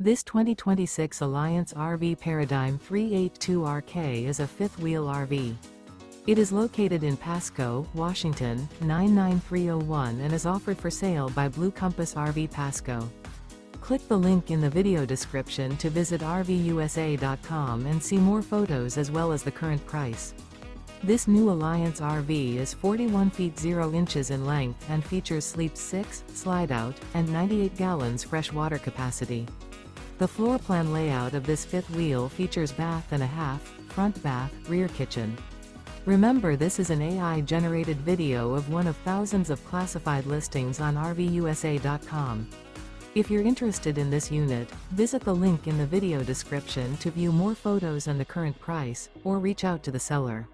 This 2026 Alliance RV Paradigm 382RK is a fifth-wheel RV. It is located in Pasco, Washington, 99301 and is offered for sale by Blue Compass RV Pasco. Click the link in the video description to visit RVUSA.com and see more photos as well as the current price. This new Alliance RV is 41 feet 0 inches in length and features sleep 6, slide-out, and 98 gallons fresh water capacity. The floor plan layout of this fifth wheel features bath and a half, front bath, rear kitchen. Remember, this is an AI-generated video of one of thousands of classified listings on RVUSA.com. If you're interested in this unit, visit the link in the video description to view more photos and the current price, or reach out to the seller.